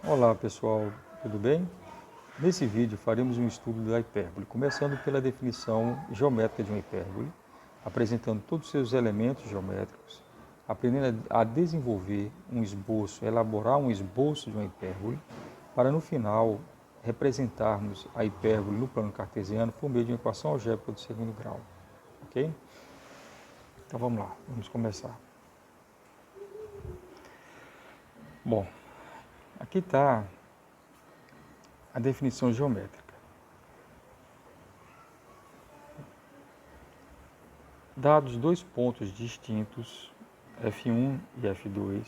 Olá pessoal, tudo bem? Nesse vídeo faremos um estudo da hipérbole, começando pela definição geométrica de uma hipérbole, apresentando todos os seus elementos geométricos, aprendendo a desenvolver um esboço, elaborar um esboço de uma hipérbole, para no final representarmos a hipérbole no plano cartesiano por meio de uma equação algébrica do segundo grau, ok? Então vamos lá, vamos começar. Bom, aqui está a definição geométrica. Dados dois pontos distintos, F1 e F2,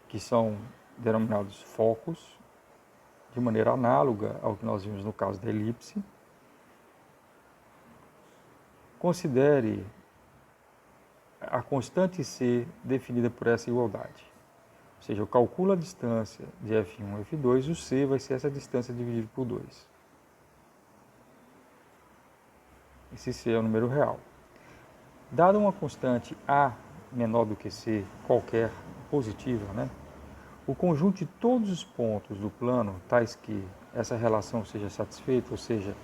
que são denominados focos, de maneira análoga ao que nós vimos no caso da elipse, considere a constante C definida por essa igualdade. Ou seja, eu calculo a distância de F1 e F2, o C vai ser essa distância dividida por 2. Esse C é o número real. Dada uma constante A menor do que C, qualquer, positiva, o conjunto de todos os pontos do plano, tais que essa relação seja satisfeita, ou seja,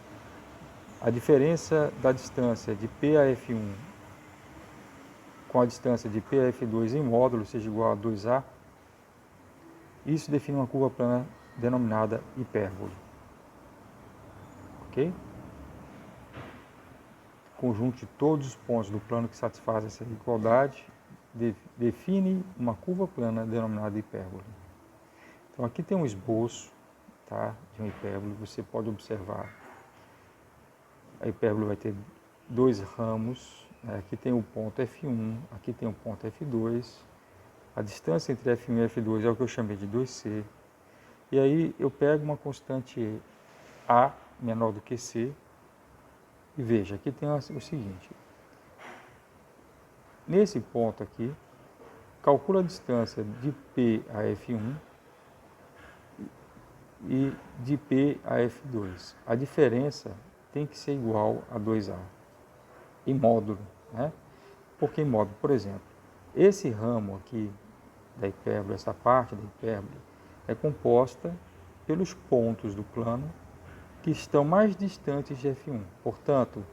a diferença da distância de P a F1 com a distância de P a F2 em módulo seja igual a 2A, isso define uma curva plana denominada hipérbole. Ok? Conjunto de todos os pontos do plano que satisfazem essa igualdade define uma curva plana denominada hipérbole. Então aqui tem um esboço, tá, de uma hipérbole. Você pode observar, a hipérbole vai ter dois ramos, né? Aqui tem o ponto F1, aqui tem o ponto F2. A distância entre F1 e F2 é o que eu chamei de 2C. E aí eu pego uma constante A menor do que C. E veja, aqui tem o seguinte. Nesse ponto aqui, calcula a distância de P a F1 e de P a F2. A diferença tem que ser igual a 2A, em módulo, né? Por que em módulo? Por exemplo, esse ramo aqui da hipérbole, essa parte da hipérbole, é composta pelos pontos do plano que estão mais distantes de F1. Portanto,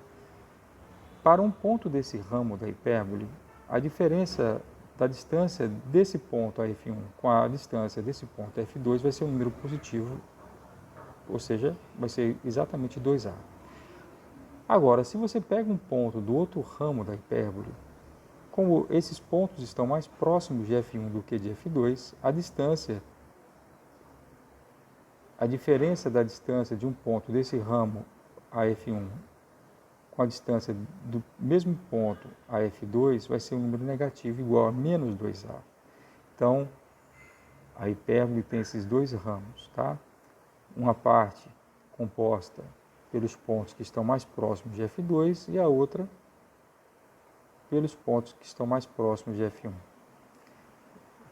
para um ponto desse ramo da hipérbole, a diferença da distância desse ponto a F1 com a distância desse ponto a F2 vai ser um número positivo, ou seja, vai ser exatamente 2A. Agora, se você pega um ponto do outro ramo da hipérbole, como esses pontos estão mais próximos de F1 do que de F2, a diferença da distância de um ponto desse ramo a F1 com a distância do mesmo ponto a F2 vai ser um número negativo igual a menos 2A. Então, a hipérbole tem esses dois ramos, tá? Uma parte composta pelos pontos que estão mais próximos de F2 e a outra pelos pontos que estão mais próximos de F1.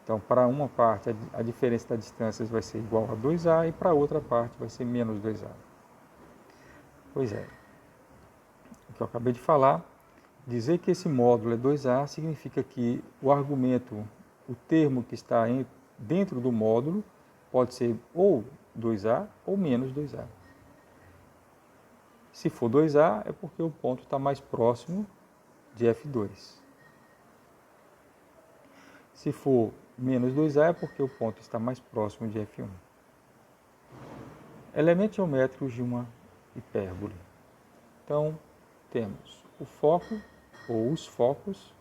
Então, para uma parte, a diferença da distância vai ser igual a 2A e para a outra parte vai ser menos 2A. Pois é. O que eu acabei de falar, dizer que esse módulo é 2A significa que o argumento, o termo que está dentro do módulo, pode ser ou 2A ou menos 2A. Se for 2A, é porque o ponto está mais próximo de F2. Se for menos 2A, é porque o ponto está mais próximo de F1. Elementos geométricos de uma hipérbole. Então, temos o foco, ou os focos,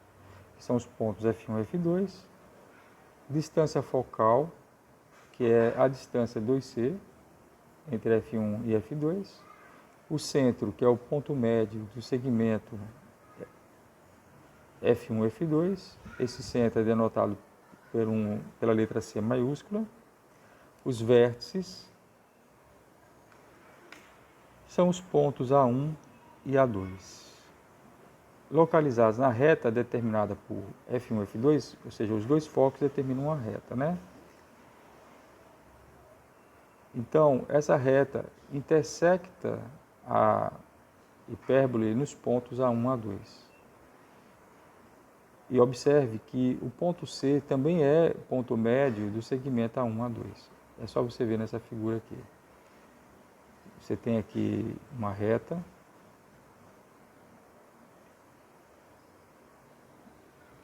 que são os pontos F1 e F2, distância focal, que é a distância 2C entre F1 e F2, o centro, que é o ponto médio do segmento F1 e F2, esse centro é denotado pela letra C maiúscula, os vértices são os pontos A1 e A2, localizados na reta determinada por F1 e F2, ou seja, os dois focos determinam uma reta, né? Então, essa reta intersecta a hipérbole nos pontos A1 e A2. E observe que o ponto C também é ponto médio do segmento A1 a 2. É só você ver nessa figura aqui. Você tem aqui uma reta,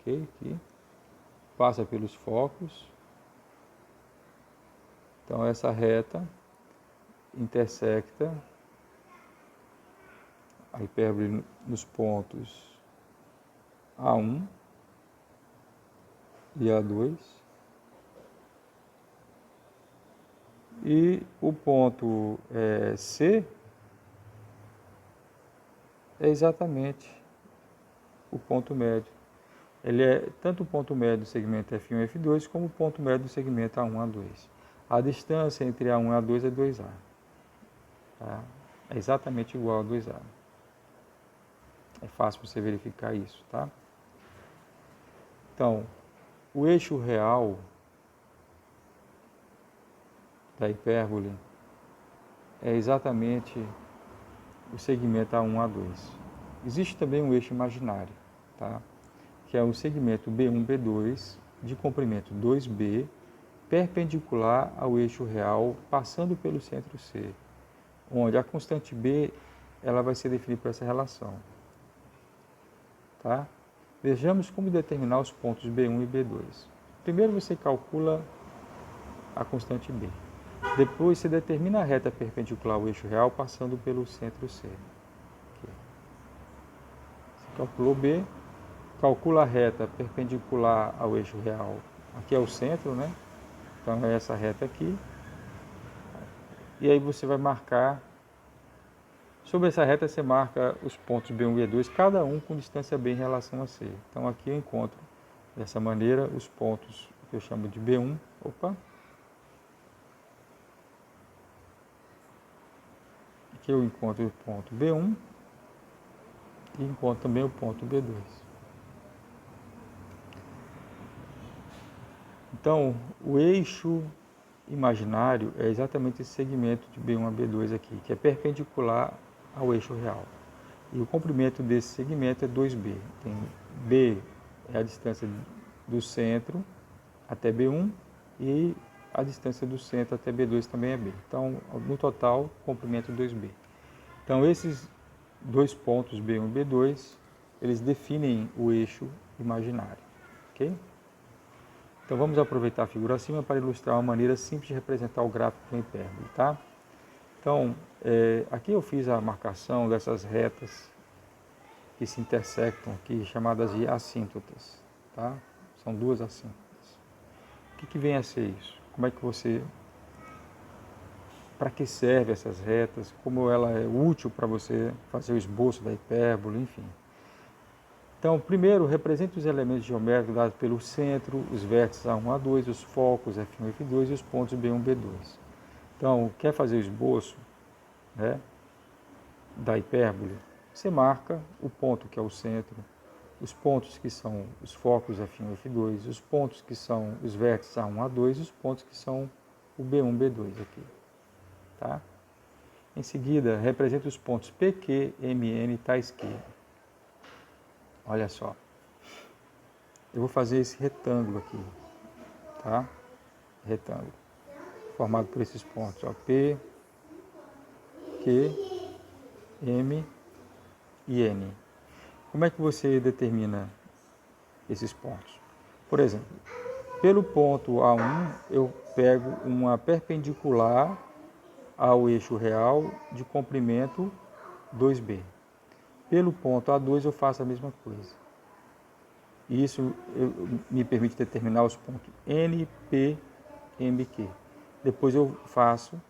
ok? Aqui, passa pelos focos. Então essa reta intersecta a hipérbole nos pontos A1 e A2. E o ponto C é exatamente o ponto médio. Ele é tanto o ponto médio do segmento F1 e F2 como o ponto médio do segmento A1 e A2. A distância entre A1 e A2 é 2A. Tá? É exatamente igual a 2A. É fácil você verificar isso, tá? Então, o eixo real da hipérbole é exatamente o segmento A1, A2. Existe também um eixo imaginário, tá? Que é o segmento B1, B2, de comprimento 2B, perpendicular ao eixo real, passando pelo centro C, onde a constante B ela vai ser definida por essa relação. Tá? Vejamos como determinar os pontos B1 e B2. Primeiro você calcula a constante B. Depois você determina a reta perpendicular ao eixo real passando pelo centro C. Aqui. Você calculou B, calcula a reta perpendicular ao eixo real. Aqui é o centro, né? Então é essa reta aqui. E aí você vai marcar. Sobre essa reta você marca os pontos B1 e B2, cada um com distância B em relação a C. Então aqui eu encontro, dessa maneira, os pontos que eu chamo de B1. Opa! Aqui eu encontro o ponto B1 e encontro também o ponto B2. Então, o eixo imaginário é exatamente esse segmento de B1 a B2 aqui, que é perpendicular ao eixo real. E o comprimento desse segmento é 2B. Tem B é a distância do centro até B1 e a distância do centro até B2 também é B. Então, no total, comprimento 2B. Então, esses dois pontos B1 e B2, eles definem o eixo imaginário, ok? Então, vamos aproveitar a figura acima para ilustrar uma maneira simples de representar o gráfico de uma hipérbole, tá? Então, aqui eu fiz a marcação dessas retas que se intersectam aqui, chamadas de assíntotas, tá? São duas assíntotas. O que vem a ser isso? Como é que você... Para que servem essas retas? Como ela é útil para você fazer o esboço da hipérbole, enfim. Então, primeiro, represente os elementos geométricos dados pelo centro, os vértices A1, A2, os focos F1 e F2 e os pontos B1 e B2. Então, quer fazer o esboço, né, da hipérbole? Você marca o ponto que é o centro, os pontos que são os focos F1 e F2, os pontos que são os vértices A1, A2 e os pontos que são o B1, B2 aqui. Tá? Em seguida, representa os pontos PQ, MN tais que. Olha só. Eu vou fazer esse retângulo aqui. Tá? Retângulo. Formado por esses pontos. Ó, P, Q, M e N. Como é que você determina esses pontos? Por exemplo, pelo ponto A1, eu pego uma perpendicular ao eixo real de comprimento 2B. Pelo ponto A2 eu faço a mesma coisa. Isso me permite determinar os pontos N, P, M, Q. Depois eu faço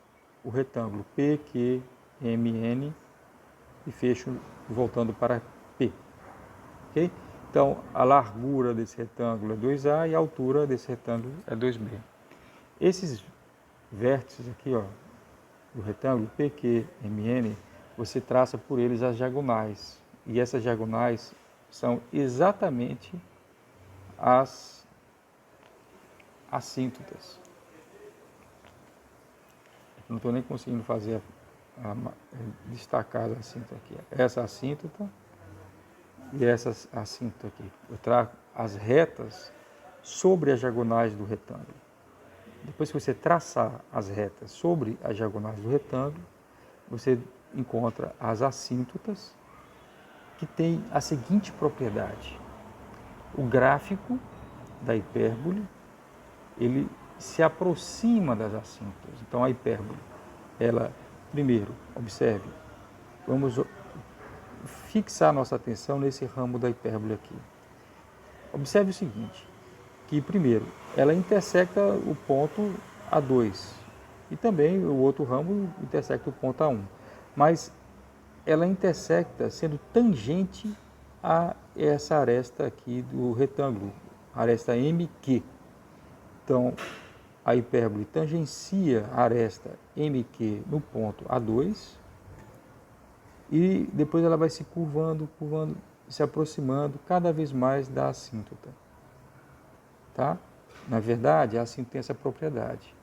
o retângulo P, Q, M, N e fecho voltando para P. Okay? Então, a largura desse retângulo é 2A e a altura desse retângulo é 2B. Esses vértices aqui, ó, do retângulo PQ, MN, você traça por eles as diagonais. E essas diagonais são exatamente as assíntotas. Não estou nem conseguindo fazer destacar a assíntota aqui. Essa assíntota e essa assíntota aqui. Eu trago as retas sobre as diagonais do retângulo. depois que você traçar as retas sobre as diagonais do retângulo, você encontra as assíntotas, que tem a seguinte propriedade: o gráfico da hipérbole, ele se aproxima das assíntotas. Então a hipérbole, ela, primeiro, observe, vamos fixar nossa atenção nesse ramo da hipérbole aqui. Observe o seguinte, que primeiro, ela intersecta o ponto A2 e também o outro ramo intersecta o ponto A1, mas ela intersecta sendo tangente a essa aresta aqui do retângulo, aresta MQ. Então, a hipérbole tangencia a aresta MQ no ponto A2 e depois ela vai se curvando, se aproximando cada vez mais da assíntota. Tá? Na verdade, a assíntota tem essa propriedade.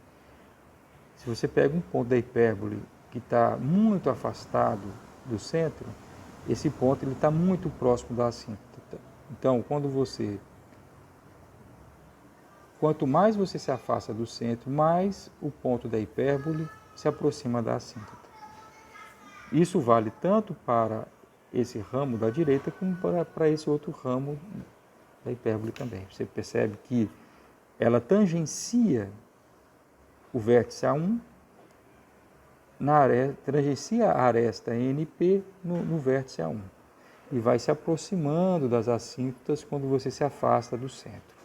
Se você pega um ponto da hipérbole que está muito afastado do centro, esse ponto está muito próximo da assíntota. Então, quanto mais você se afasta do centro, mais o ponto da hipérbole se aproxima da assíntota. Isso vale tanto para esse ramo da direita como para esse outro ramo da hipérbole também. Você percebe que ela tangencia o vértice A1, tangencia a aresta NP no vértice A1 e vai se aproximando das assíntotas quando você se afasta do centro.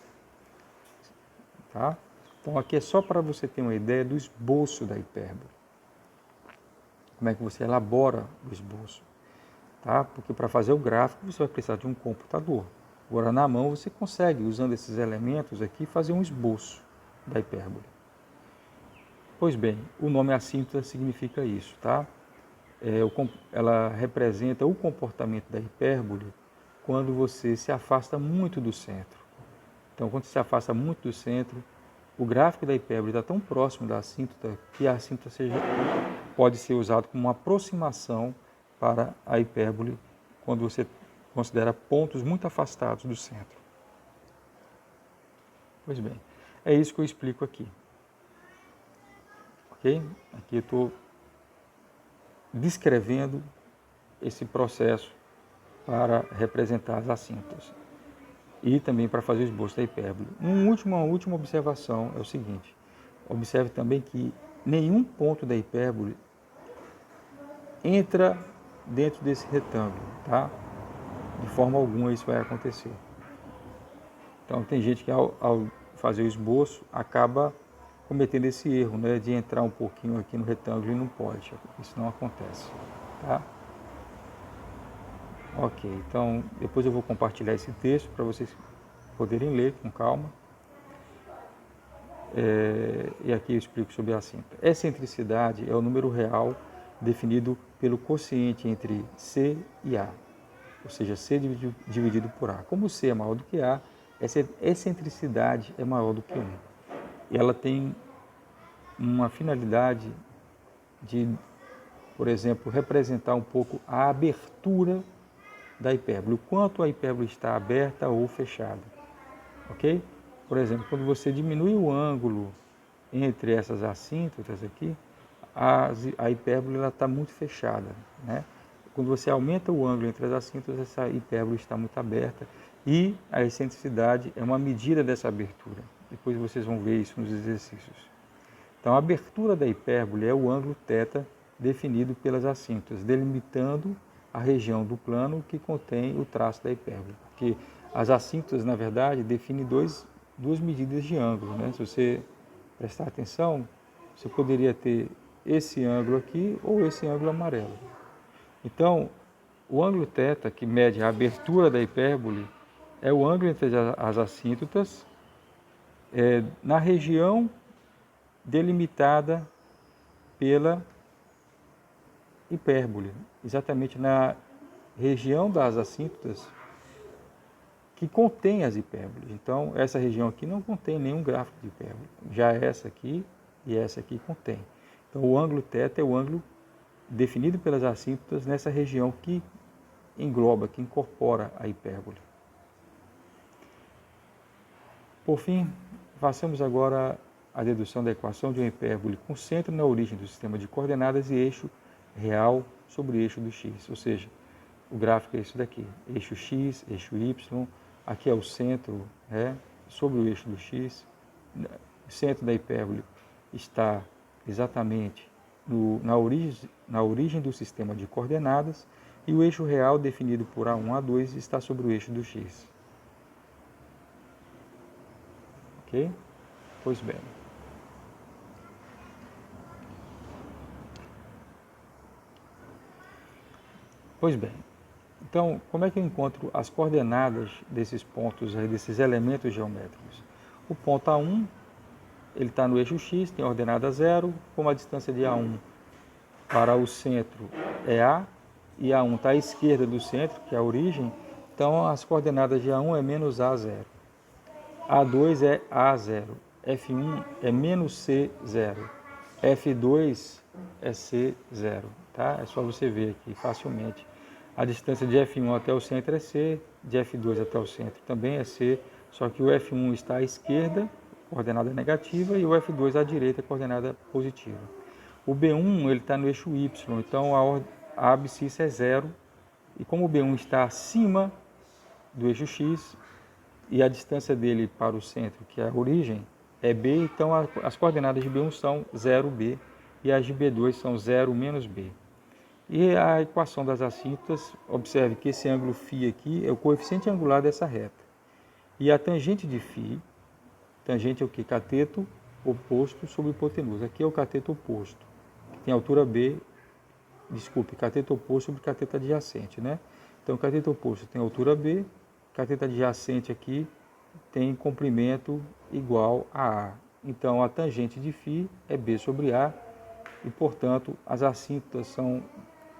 Tá? Então aqui é só para você ter uma ideia do esboço da hipérbole. Como é que você elabora o esboço? Tá? Porque para fazer o gráfico você vai precisar de um computador. Agora na mão você consegue, usando esses elementos aqui, fazer um esboço da hipérbole. Pois bem, o nome assíntota significa isso, tá? Ela representa o comportamento da hipérbole quando você se afasta muito do centro. Então, quando você se afasta muito do centro, o gráfico da hipérbole está tão próximo da assíntota que a assíntota pode ser usado como uma aproximação para a hipérbole quando você considera pontos muito afastados do centro. Pois bem, é isso que eu explico aqui. Ok? Aqui eu estou descrevendo esse processo para representar as assíntotas e também para fazer o esboço da hipérbole. Uma última observação é o seguinte: observe também que nenhum ponto da hipérbole entra dentro desse retângulo, tá? De forma alguma isso vai acontecer. Então tem gente que ao fazer o esboço acaba cometendo esse erro, né, de entrar um pouquinho aqui no retângulo e não pode. Isso não acontece, tá? Ok, então depois eu vou compartilhar esse texto para vocês poderem ler com calma. E aqui eu explico sobre a assíntota. Excentricidade é o número real definido pelo quociente entre C e A, ou seja, C dividido por A. Como C é maior do que A, essa excentricidade é maior do que 1. E ela tem uma finalidade de, por exemplo, representar um pouco a abertura da hipérbole, o quanto a hipérbole está aberta ou fechada. Ok? Por exemplo, quando você diminui o ângulo entre essas assíntotas aqui, a hipérbole está muito fechada, né? Quando você aumenta o ângulo entre as assíntotas, essa hipérbole está muito aberta e a excentricidade é uma medida dessa abertura. Depois vocês vão ver isso nos exercícios. Então, a abertura da hipérbole é o ângulo θ definido pelas assíntotas, delimitando a região do plano que contém o traço da hipérbole. Porque as assíntotas, na verdade, definem duas medidas de ângulo, né? Se você prestar atenção, você poderia ter esse ângulo aqui ou esse ângulo amarelo. Então, o ângulo θ, que mede a abertura da hipérbole, é o ângulo entre as assíntotas na região delimitada pela hipérbole, exatamente na região das assíntotas que contém as hipérboles. Então, essa região aqui não contém nenhum gráfico de hipérbole. Já essa aqui e essa aqui contém. Então, o ângulo θ é o ângulo definido pelas assíntotas nessa região que engloba, que incorpora a hipérbole. Por fim, façamos agora a dedução da equação de uma hipérbole com centro na origem do sistema de coordenadas e eixo real sobre eixo do x. Ou seja, o gráfico é isso daqui, eixo x, eixo y, aqui é o centro sobre o eixo do x, o centro da hipérbole está exatamente na origem do sistema de coordenadas e o eixo real definido por A1, A2 está sobre o eixo do x. Ok? Pois bem. Pois bem. Então, como é que eu encontro as coordenadas desses pontos, desses elementos geométricos? O ponto A1, ele está no eixo x, tem a ordenada 0, como a distância de A1 para o centro é A, e A1 está à esquerda do centro, que é a origem, então as coordenadas de A1 é menos A0. A2 é A0, F1 é menos C0, F2 é C0, tá? É só você ver aqui facilmente. A distância de F1 até o centro é C, de F2 até o centro também é C, só que o F1 está à esquerda, coordenada negativa, e o F2 à direita, coordenada positiva. O B1 ele está no eixo Y, então a abscissa é 0, e como o B1 está acima do eixo X, e a distância dele para o centro, que é a origem, é B, então as coordenadas de B1 são 0B, e as de B2 são 0 menos B. E a equação das assíntotas, observe que esse ângulo φ aqui é o coeficiente angular dessa reta. E a tangente de φ, tangente é o que? Cateto oposto sobre hipotenusa. Aqui é o cateto oposto, que tem altura B, cateto oposto sobre cateto adjacente, né? Então, o cateto oposto tem altura B, cateto adjacente aqui tem comprimento igual a A. Então, a tangente de φ é B sobre A, e, portanto, as assíntotas são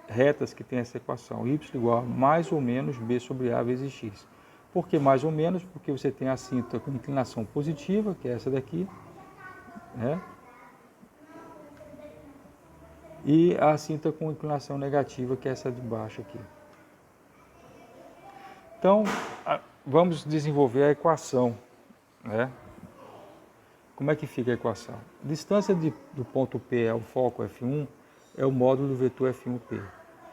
retas que têm essa equação, y igual a mais ou menos b sobre a vezes x. Por que mais ou menos? Porque você tem a assíntota com inclinação positiva, que é essa daqui, né? E a assíntota com inclinação negativa, que é essa de baixo aqui. Então, vamos desenvolver a equação, né? Como é que fica a equação? A distância do ponto P ao foco F1 é o módulo do vetor F1P.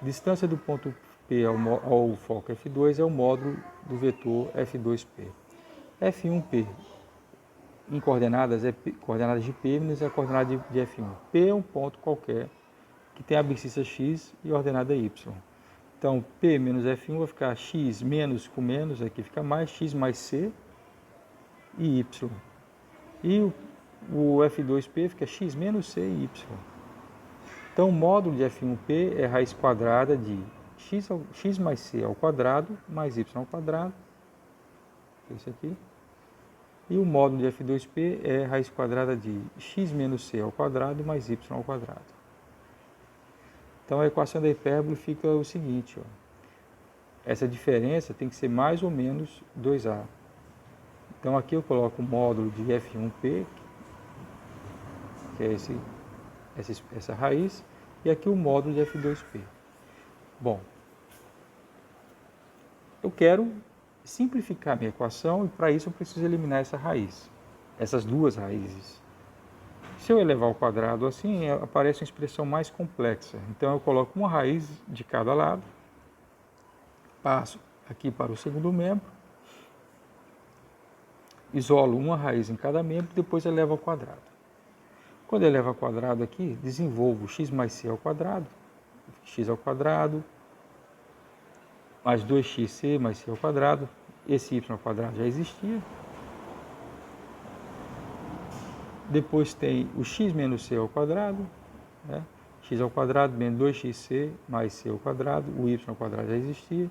Distância do ponto P ao foco F2 é o módulo do vetor F2P. F1P em coordenadas é coordenadas de P menos a coordenada de F1. P é um ponto qualquer que tem a abscissa x e a ordenada y. Então, P menos F1 vai ficar x menos com menos, aqui fica mais, x mais c e y. E o F2P fica x menos c e y. Então, o módulo de F1P é raiz quadrada de x mais c ao quadrado mais y ao quadrado, esse aqui. E o módulo de F2P é raiz quadrada de x menos c ao quadrado mais y ao quadrado. Então, a equação da hipérbole fica o seguinte, ó. Essa diferença tem que ser mais ou menos 2A. Então, aqui eu coloco o módulo de F1P, que é essa raiz, e aqui o módulo de F2P. Bom, eu quero simplificar a minha equação e para isso eu preciso eliminar essa raiz, essas duas raízes. Se eu elevar ao quadrado assim, aparece uma expressão mais complexa. Então eu coloco uma raiz de cada lado, passo aqui para o segundo membro, isolo uma raiz em cada membro e depois elevo ao quadrado. Quando eu elevo ao quadrado aqui, desenvolvo x mais c ao quadrado, x ao quadrado, mais 2xc mais c ao quadrado, esse y ao quadrado já existia. Depois tem o x menos c ao quadrado, né? X ao quadrado menos 2xc mais c ao quadrado, o y ao quadrado já existia.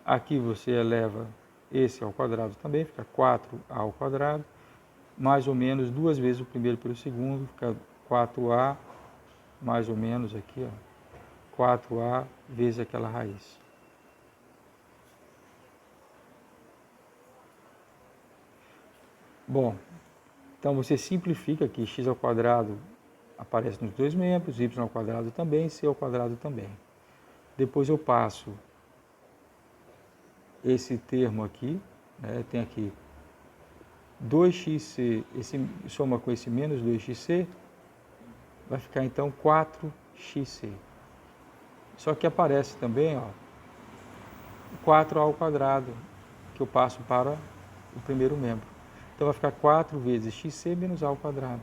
Aqui você eleva esse ao quadrado também, fica 4a ao quadrado, mais ou menos duas vezes o primeiro pelo segundo, fica 4a, mais ou menos aqui, ó, 4a vezes aquela raiz. Bom, então você simplifica aqui, x ao quadrado aparece nos dois membros, y ao quadrado também, c ao quadrado também. Depois eu passo esse termo aqui, né, tem aqui 2xc, soma com esse menos 2xc, vai ficar então 4xc. Só que aparece também, ó, 4 ao quadrado, que eu passo para o primeiro membro. Então vai ficar 4 vezes xc menos a ao quadrado.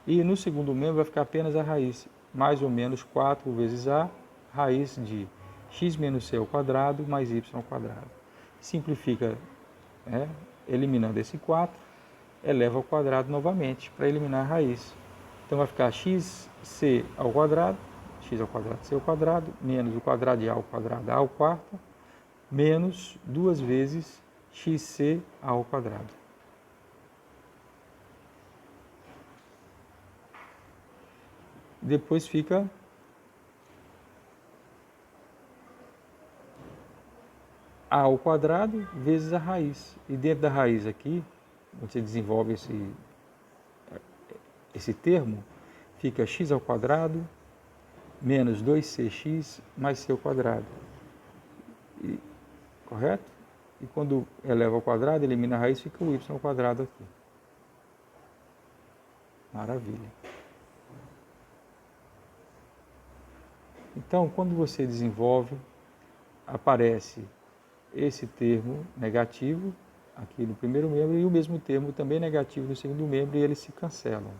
E no segundo membro vai ficar apenas a raiz, mais ou menos 4 vezes a raiz de x menos c ao quadrado mais y ao quadrado. Simplifica, né, eliminando esse 4, eleva ao quadrado novamente para eliminar a raiz. Então vai ficar xc ao quadrado, x ao quadrado c ao quadrado, menos o quadrado de a ao quadrado, a ao quarto, menos 2 vezes xc ao quadrado. Depois fica a ao quadrado vezes a raiz. E dentro da raiz aqui, você desenvolve esse termo, fica x ao quadrado menos 2cx mais c ao quadrado. Correto? E quando eleva ao quadrado, elimina a raiz, fica o y ao quadrado aqui. Maravilha. Então, quando você desenvolve, aparece esse termo negativo aqui no primeiro membro e o mesmo termo também negativo no segundo membro, e eles se cancelam.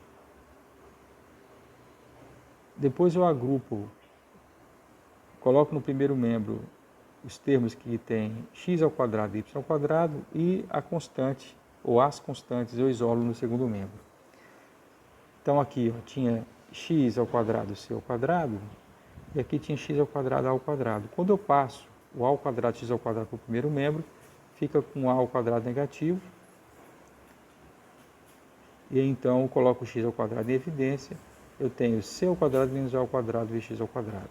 Depois eu agrupo, coloco no primeiro membro os termos que tem x ao quadrado e y ao quadrado, e a constante, ou as constantes, eu isolo no segundo membro. Então aqui ó, tinha x ao quadrado c ao quadrado, e aqui tinha x ao quadrado a ao quadrado. Quando eu passo o a ao quadrado x ao quadrado para o primeiro membro, fica com a ao quadrado negativo, e então eu coloco x ao quadrado em evidência, eu tenho c ao quadrado menos a ao quadrado vezes x ao quadrado.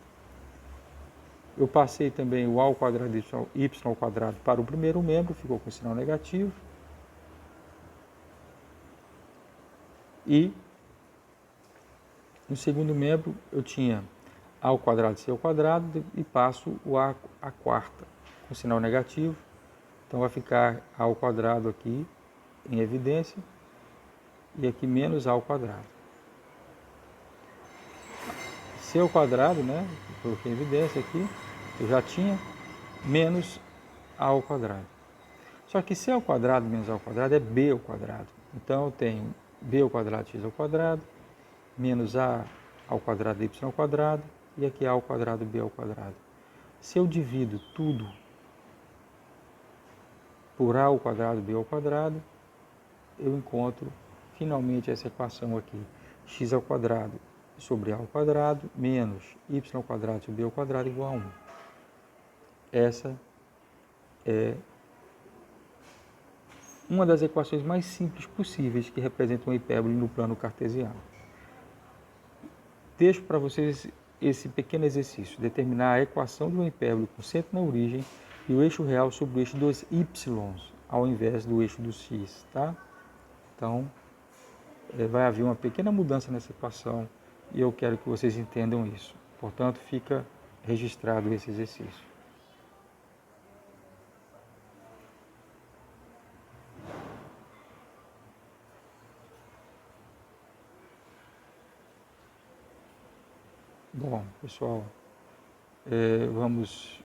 Eu passei também o a ao quadrado y ao quadrado para o primeiro membro, ficou com sinal negativo. E no segundo membro eu tinha a ao quadrado c ao quadrado e passo o a quarta com sinal negativo. Então vai ficar a ao quadrado aqui em evidência e aqui menos a ao quadrado. C ao quadrado, né? Coloquei em evidência aqui, eu já tinha, menos a ao quadrado. Só que c ao quadrado menos a ao quadrado é b ao quadrado. Então eu tenho b ao quadrado x ao quadrado, menos a ao quadrado y ao quadrado, e aqui a ao quadrado b ao quadrado. Se eu divido tudo por a ao quadrado b ao quadrado, eu encontro finalmente essa equação aqui, x ao quadrado sobre a ao quadrado menos y ao quadrado sobre b ao quadrado igual a 1. Essa é uma das equações mais simples possíveis que representam uma hipérbole no plano cartesiano. Deixo para vocês esse pequeno exercício, determinar a equação de uma hipérbole com centro na origem e o eixo real sobre o eixo dos y, ao invés do eixo do x, tá? Então, vai haver uma pequena mudança nessa equação e eu quero que vocês entendam isso. Portanto, fica registrado esse exercício. Bom, pessoal, vamos